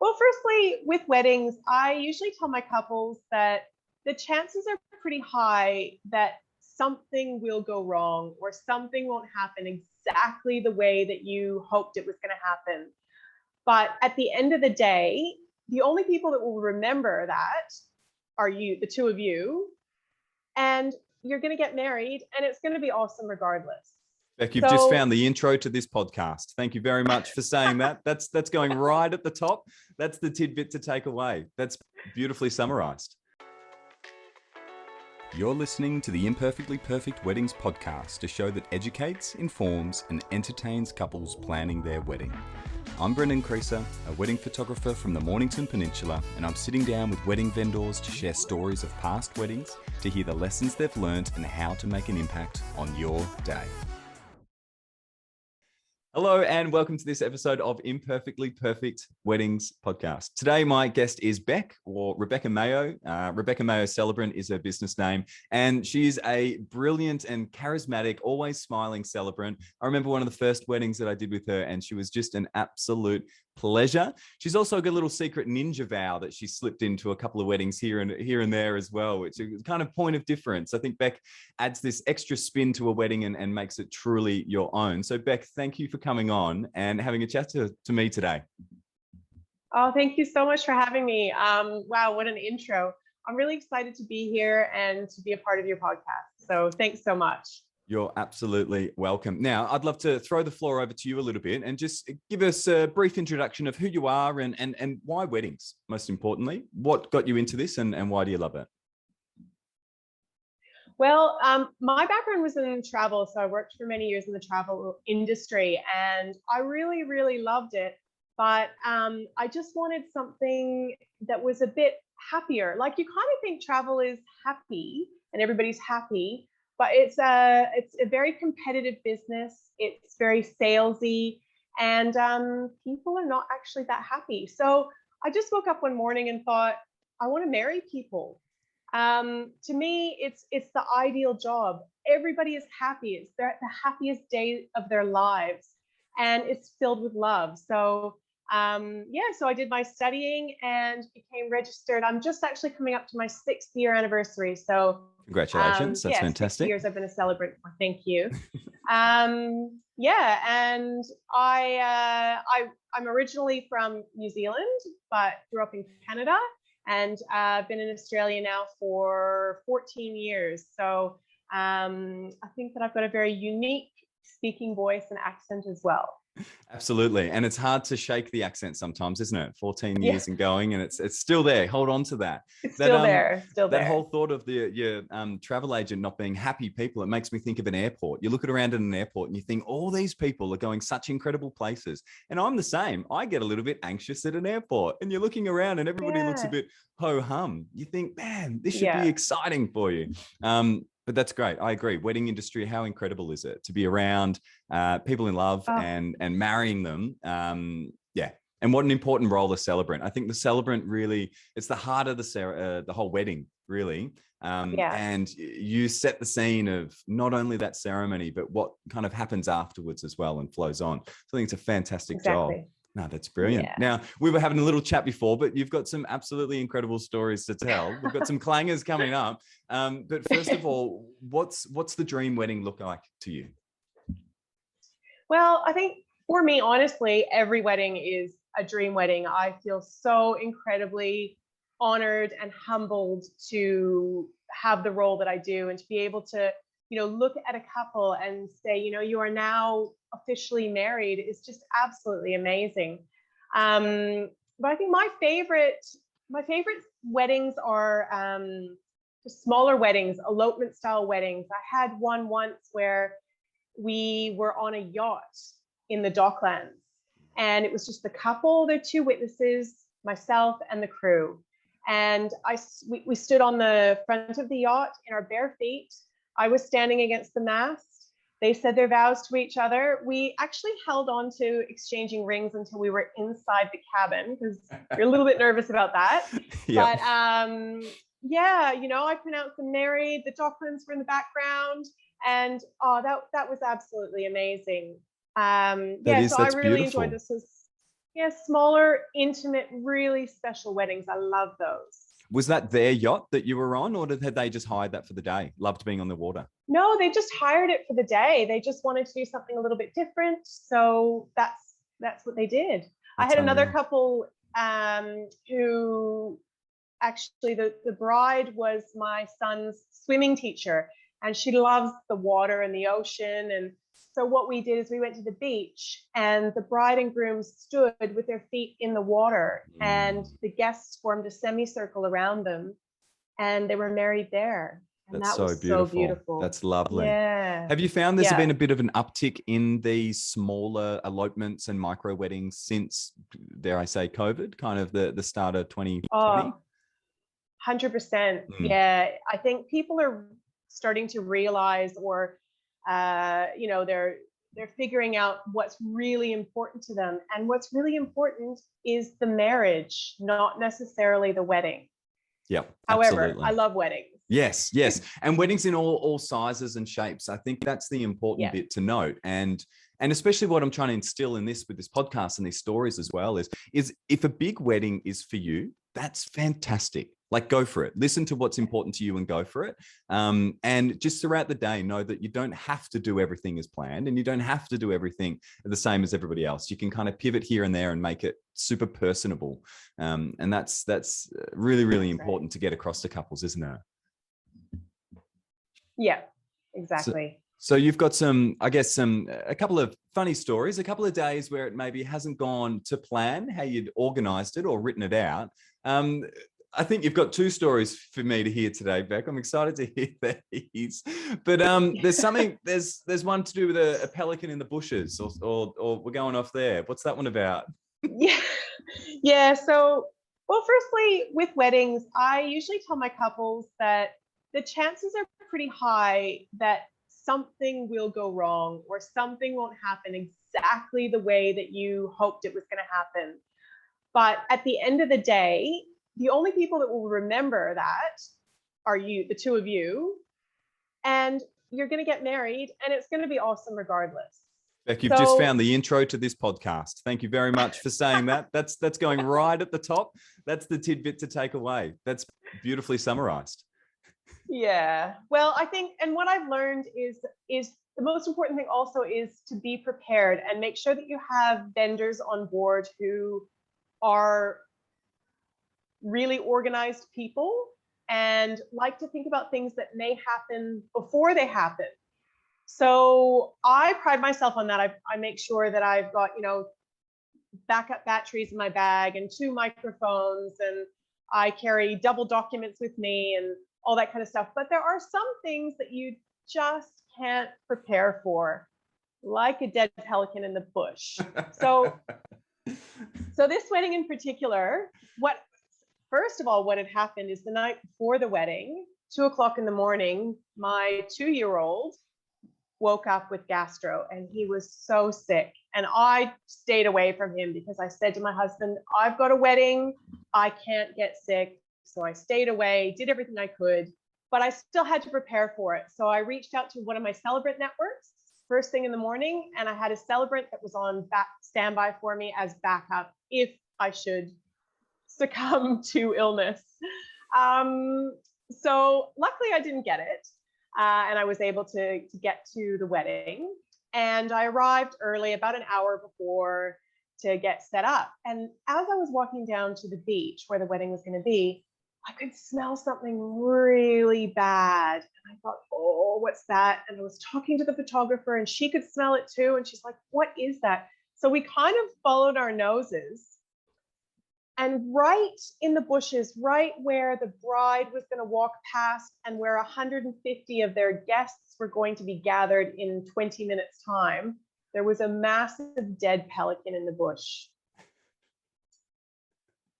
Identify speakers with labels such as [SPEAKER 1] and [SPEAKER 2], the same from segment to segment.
[SPEAKER 1] Well, firstly, with weddings, I usually tell my couples that the chances are pretty high that something will go wrong or something won't happen exactly the way that you hoped it was going to happen. But at the end of the day, the only people that will remember that are you, the two of you, and you're going to get married and it's going to be awesome regardless.
[SPEAKER 2] Beck, you've just
[SPEAKER 1] So
[SPEAKER 2] found the intro to this podcast. Thank you very much for saying that. That's going right at the top. That's the tidbit to take away. That's beautifully summarized. You're listening to the Imperfectly Perfect Weddings podcast, a show that educates, informs, and entertains couples planning their wedding. I'm Brendan Creaser, a wedding photographer from the Mornington Peninsula, and I'm sitting down with wedding vendors to share stories of past weddings, to hear the lessons they've learned and how to make an impact on your day. Hello and welcome to this episode of Imperfectly Perfect Weddings podcast. Today, my guest is Beck, or Rebecca Mayo. Rebecca Mayo Celebrant is her business name, and she is a brilliant and charismatic, always smiling celebrant. I remember one of the first weddings that I did with her, and she was just an absolute pleasure. She's also got a little secret ninja vow that she slipped into a couple of weddings here and there as well, which is kind of point of difference. I think Beck adds this extra spin to a wedding and makes it truly your own. So Beck, thank you for coming on and having a chat to me today.
[SPEAKER 1] Oh, thank you so much for having me. Wow, what an intro. I'm really excited to be here and to be a part of your podcast. So thanks so much.
[SPEAKER 2] You're absolutely welcome. Now, I'd love to throw the floor over to you a little bit and just give us a brief introduction of who you are and why weddings, most importantly. What got you into this and why do you love it?
[SPEAKER 1] Well, my background was in travel. So I worked for many years in the travel industry and I really, really loved it. But I just wanted something that was a bit happier. Like you kind of think travel is happy and everybody's happy, but it's a very competitive business. It's very salesy, and people are not actually that happy. So I just woke up one morning and thought, I want to marry people. To me, it's the ideal job. Everybody is happy. It's the happiest day of their lives, and it's filled with love. So so I did my studying and became registered. I'm just actually coming up to my 6th year anniversary. So
[SPEAKER 2] congratulations. That's fantastic.
[SPEAKER 1] 6 years I've been a celebrant for. Thank you. And I'm originally from New Zealand, but grew up in Canada, and I've been in Australia now for 14 years. So I think that I've got a very unique speaking voice and accent as well.
[SPEAKER 2] Absolutely. And it's hard to shake the accent sometimes, isn't it? 14 years and going, and it's still there. Hold on to that.
[SPEAKER 1] It's still there.
[SPEAKER 2] That whole thought of your travel agent not being happy people, it makes me think of an airport. You look around at an airport and you think all these people are going such incredible places. And I'm the same. I get a little bit anxious at an airport and you're looking around and everybody looks a bit ho-hum. You think, man, this should be exciting for you. But that's great. I agree. Wedding industry, how incredible is it to be around people in love and marrying them? And what an important role the celebrant. I think the celebrant really, it's the heart of the whole wedding, really. And you set the scene of not only that ceremony, but what kind of happens afterwards as well and flows on. So I think it's a fantastic job. No, that's brilliant. Yeah. Now, we were having a little chat before, but you've got some absolutely incredible stories to tell. We've got some clangers coming up. But first of all, what's the dream wedding look like to you?
[SPEAKER 1] Well, I think for me, honestly, every wedding is a dream wedding. I feel so incredibly honored and humbled to have the role that I do and to be able to, look at a couple and say, you are now officially married is just absolutely amazing. But I think my favorite weddings are just smaller weddings, elopement style weddings. I had one once where we were on a yacht in the Docklands, and it was just the couple, their 2 witnesses, myself and the crew. And we stood on the front of the yacht in our bare feet. I was standing against the mast. They said their vows to each other. We actually held on to exchanging rings until we were inside the cabin because you're a little bit nervous about that. But I pronounced them married. The Docklands were in the background, and that was absolutely amazing. I really enjoyed this. Yeah, smaller, intimate, really special weddings. I love those.
[SPEAKER 2] Was that their yacht that you were on, or had they just hired that for the day? Loved being on the water.
[SPEAKER 1] No, they just hired it for the day. They just wanted to do something a little bit different. So that's what they did. I
[SPEAKER 2] That's
[SPEAKER 1] had another
[SPEAKER 2] unreal.
[SPEAKER 1] couple who actually the bride was my son's swimming teacher, and she loves the water and the ocean. And so what we did is we went to the beach, and the bride and groom stood with their feet in the water, and the guests formed a semicircle around them, and they were married there. And
[SPEAKER 2] That's
[SPEAKER 1] that
[SPEAKER 2] so
[SPEAKER 1] was so
[SPEAKER 2] beautiful.
[SPEAKER 1] beautiful.
[SPEAKER 2] That's lovely.
[SPEAKER 1] Yeah.
[SPEAKER 2] Have you found there's
[SPEAKER 1] Yeah.
[SPEAKER 2] been a bit of an uptick in these smaller elopements and micro weddings since, dare I say, COVID, kind of the start of 2020?
[SPEAKER 1] Oh, 100%.
[SPEAKER 2] Mm.
[SPEAKER 1] Yeah. I think people are starting to realize, or, they're figuring out what's really important to them. And what's really important is the marriage, not necessarily the wedding.
[SPEAKER 2] Yeah,
[SPEAKER 1] However,
[SPEAKER 2] absolutely.
[SPEAKER 1] I love weddings.
[SPEAKER 2] Yes, yes. And weddings in all sizes and shapes. I think that's the important bit to note. And especially what I'm trying to instill in this with this podcast and these stories as well is if a big wedding is for you, that's fantastic. Like, go for it. Listen to what's important to you and go for it. And just throughout the day, know that you don't have to do everything as planned, and you don't have to do everything the same as everybody else. You can kind of pivot here and there and make it super personable. And that's really, really important to get across to couples, isn't it?
[SPEAKER 1] Yeah, exactly.
[SPEAKER 2] So you've got a couple of funny stories, a couple of days where it maybe hasn't gone to plan, how you'd organized it or written it out. I think you've got two stories for me to hear today, Beck. I'm excited to hear these. But there's one to do with a pelican in the bushes, or we're going off there. What's that one about?
[SPEAKER 1] Yeah. Yeah. So, well, firstly, with weddings, I usually tell my couples that the chances are pretty high that something will go wrong, or something won't happen exactly the way that you hoped it was going to happen. But at the end of the day, the only people that will remember that are you, the two of you, and you're going to get married, and it's going to be awesome regardless.
[SPEAKER 2] Beck, you've just found the intro to this podcast. Thank you very much for saying that. That's going right at the top. That's the tidbit to take away. That's beautifully summarized.
[SPEAKER 1] Yeah. Well, I think, and what I've learned is the most important thing also is to be prepared and make sure that you have vendors on board who are really organized people and like to think about things that may happen before they happen. So I pride myself on that. I make sure that I've got, backup batteries in my bag and 2 microphones, and I carry double documents with me and all that kind of stuff. But there are some things that you just can't prepare for, like a dead pelican in the bush. So this wedding in particular, first of all, what had happened is the night before the wedding, 2:00 in the morning, my 2-year-old woke up with gastro, and he was so sick. And I stayed away from him because I said to my husband, I've got a wedding, I can't get sick. So I stayed away, did everything I could, but I still had to prepare for it. So I reached out to one of my Celebrant networks first thing in the morning, and I had a Celebrant that was on standby for me as backup if I should succumb to illness. So luckily I didn't get it. And I was able to get to the wedding. And I arrived early, about an hour before, to get set up. And as I was walking down to the beach where the wedding was going to be, I could smell something really bad. And I thought, oh, what's that? And I was talking to the photographer, and she could smell it too. And she's like, what is that? So we kind of followed our noses. And right in the bushes, right where the bride was going to walk past and where 150 of their guests were going to be gathered in 20 minutes time, there was a massive dead pelican in the bush.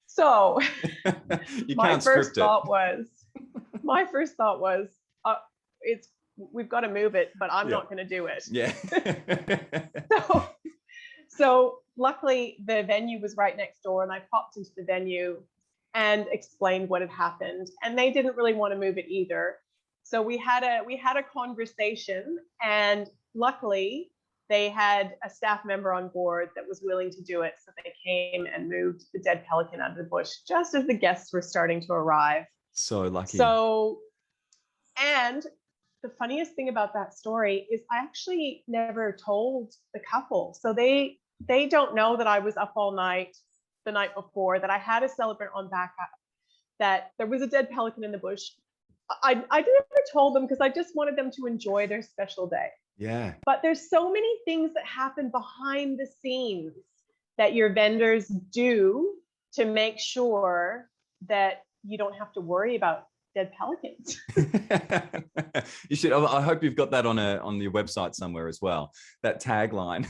[SPEAKER 1] So my first thought was, we've got to move it, but I'm not going to do it.
[SPEAKER 2] Yeah.
[SPEAKER 1] So luckily the venue was right next door, and I popped into the venue and explained what had happened, and they didn't really want to move it either. So we had a conversation, and luckily they had a staff member on board that was willing to do it. So they came and moved the dead pelican out of the bush just as the guests were starting to arrive.
[SPEAKER 2] So lucky.
[SPEAKER 1] So, and the funniest thing about that story is I actually never told the couple. So they don't know that I was up all night the night before, that I had a celebrant on backup, that there was a dead pelican in the bush. I never told them because I just wanted them to enjoy their special day.
[SPEAKER 2] Yeah.
[SPEAKER 1] But there's so many things that happen behind the scenes that your vendors do to make sure that you don't have to worry about dead pelicans.
[SPEAKER 2] You should. I hope you've got that on your website somewhere as well, that tagline.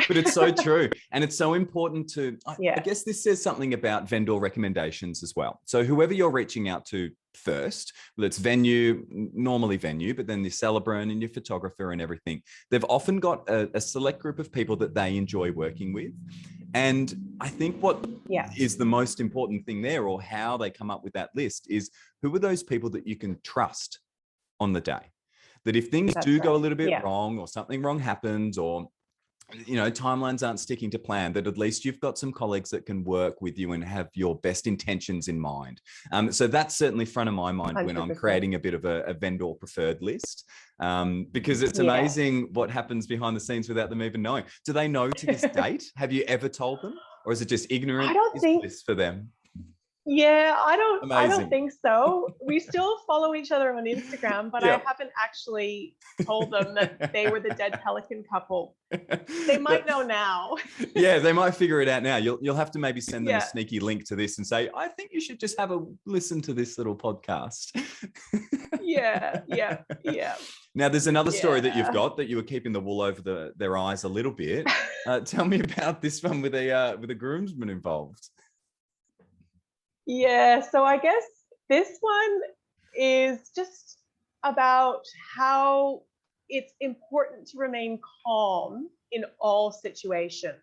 [SPEAKER 2] But it's so true, and it's so important to. I guess this says something about vendor recommendations as well. So whoever you're reaching out to first, whether it's normally venue, but then the celebrant and your photographer and everything, they've often got a select group of people that they enjoy working with. And I think what is the most important thing there, or how they come up with that list, is who are those people that you can trust on the day? That if things do go a little bit wrong, or something wrong happens, or timelines aren't sticking to plan, that at least you've got some colleagues that can work with you and have your best intentions in mind. So that's certainly front of my mind 100%. When I'm creating a bit of a vendor preferred list, because it's amazing what happens behind the scenes without them even knowing. Do they know to this date? Have you ever told them, or is it just ignorant?
[SPEAKER 1] I don't think
[SPEAKER 2] bliss for them.
[SPEAKER 1] Yeah, I don't think so. We still follow each other on Instagram, but I haven't actually told them that they were the dead pelican couple. They might know now.
[SPEAKER 2] Yeah, they might figure it out now. You'll have to maybe send them a sneaky link to this and say, I think you should just have a listen to this little podcast.
[SPEAKER 1] Yeah.
[SPEAKER 2] Now, there's another story that you've got, that you were keeping the wool over their eyes a little bit. Tell me about this one with a groomsman involved.
[SPEAKER 1] Yeah, so I guess this one is just about how it's important to remain calm in all situations,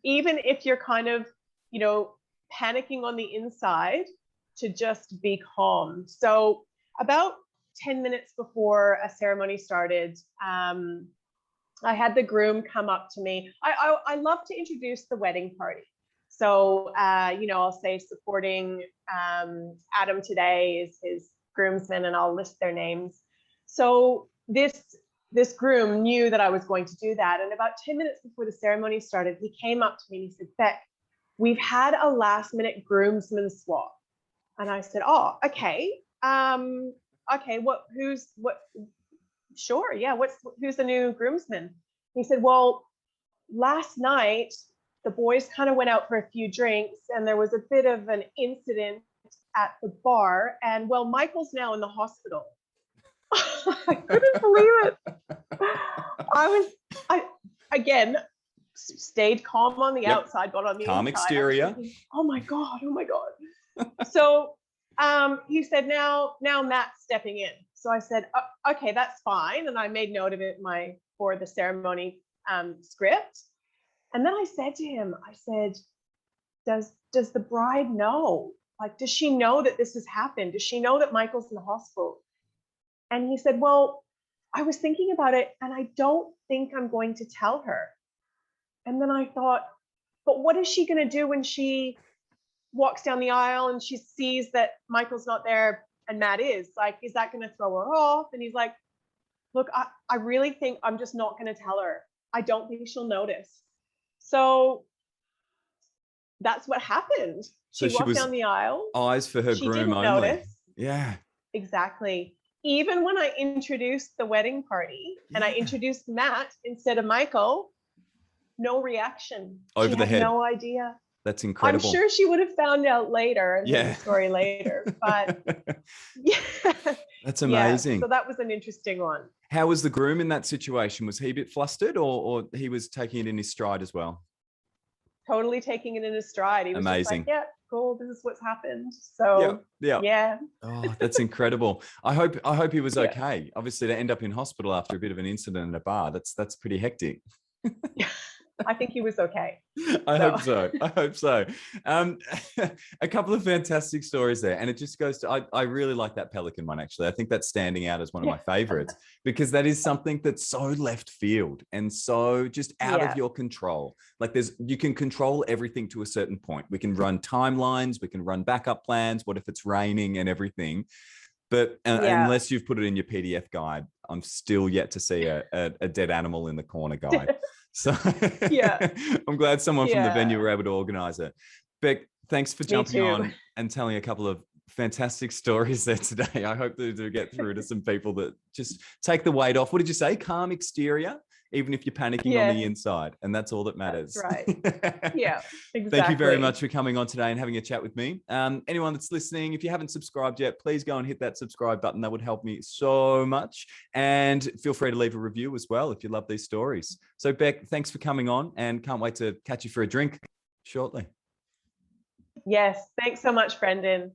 [SPEAKER 1] even if you're kind of, panicking on the inside, to just be calm. So about 10 minutes before a ceremony started, I had the groom come up to me. I love to introduce the wedding party. So, I'll say supporting Adam today is his groomsmen, and I'll list their names. So this groom knew that I was going to do that. And about 10 minutes before the ceremony started, he came up to me and he said, Beck, we've had a last minute groomsman swap. And I said, oh, okay. Sure. Yeah. Who's the new groomsman? He said, well, last night, the boys kind of went out for a few drinks, and there was a bit of an incident at the bar, and Michael's now in the hospital. I couldn't believe it. I again stayed calm on the outside, but on the
[SPEAKER 2] calm
[SPEAKER 1] inside,
[SPEAKER 2] exterior.
[SPEAKER 1] Thinking, oh my God. So he said, now Matt's stepping in. So I said, okay, that's fine. And I made note of it for the ceremony script. And then I said to him, does the bride know? Like, does she know that this has happened? Does she know that Michael's in the hospital? And he said, well, I was thinking about it, and I don't think I'm going to tell her. And then I thought, but what is she going to do when she walks down the aisle and she sees that Michael's not there and Matt is? Like, is that going to throw her off? And he's like, look, I really think I'm just not going to tell her. I don't think she'll notice. So that's what happened. She walked down the aisle.
[SPEAKER 2] Eyes for her groom only. Notice. Yeah.
[SPEAKER 1] Exactly. Even when I introduced the wedding party and I introduced Matt instead of Michael, no reaction.
[SPEAKER 2] Over the head.
[SPEAKER 1] No idea.
[SPEAKER 2] That's incredible.
[SPEAKER 1] I'm sure she would have found out later and heard the story later. But
[SPEAKER 2] that's amazing.
[SPEAKER 1] Yeah, so that was an interesting one.
[SPEAKER 2] How was the groom in that situation? Was he a bit flustered, or he was taking it in his stride as well?
[SPEAKER 1] Totally taking it in his stride. He was
[SPEAKER 2] amazing.
[SPEAKER 1] Just like, yeah, cool. This is what's happened. So yeah.
[SPEAKER 2] Oh, that's incredible. I hope he was okay. Obviously, to end up in hospital after a bit of an incident in a bar, that's pretty hectic.
[SPEAKER 1] I think he was okay.
[SPEAKER 2] I
[SPEAKER 1] So
[SPEAKER 2] hope so. I hope so. Um, a couple of fantastic stories there. And it just goes to, I really like that pelican one, actually. I think that's standing out as one of my
[SPEAKER 1] yeah,
[SPEAKER 2] favorites because that is something that's so left field and so just out of
[SPEAKER 1] yeah,
[SPEAKER 2] your control. Like you can control everything to a certain point. We can run timelines, we can run backup plans. What if it's raining and everything? But
[SPEAKER 1] yeah.
[SPEAKER 2] unless you've put it in your PDF guide, I'm still yet to see a dead animal in the corner guide. So
[SPEAKER 1] Yeah,
[SPEAKER 2] I'm glad someone from the venue
[SPEAKER 1] yeah.
[SPEAKER 2] were able to organize it. Beck, thanks for
[SPEAKER 1] Me
[SPEAKER 2] jumping
[SPEAKER 1] too.
[SPEAKER 2] on and telling a couple of fantastic stories there today. I hope to get through to some people that just take the weight off. What did you say? Calm exterior, even if you're panicking on
[SPEAKER 1] Yes,
[SPEAKER 2] the inside. And that's all that
[SPEAKER 1] that's
[SPEAKER 2] matters.
[SPEAKER 1] right. Yeah,
[SPEAKER 2] Thank you very
[SPEAKER 1] exactly.
[SPEAKER 2] much for coming on today and having a chat with me. Anyone that's listening, if you haven't subscribed yet, please go and hit that subscribe button. That would help me so much. And feel free to leave a review as well if you love these stories. So, Beck, thanks for coming on and can't wait to catch you for a drink shortly.
[SPEAKER 1] Yes, thanks so much, Brendan.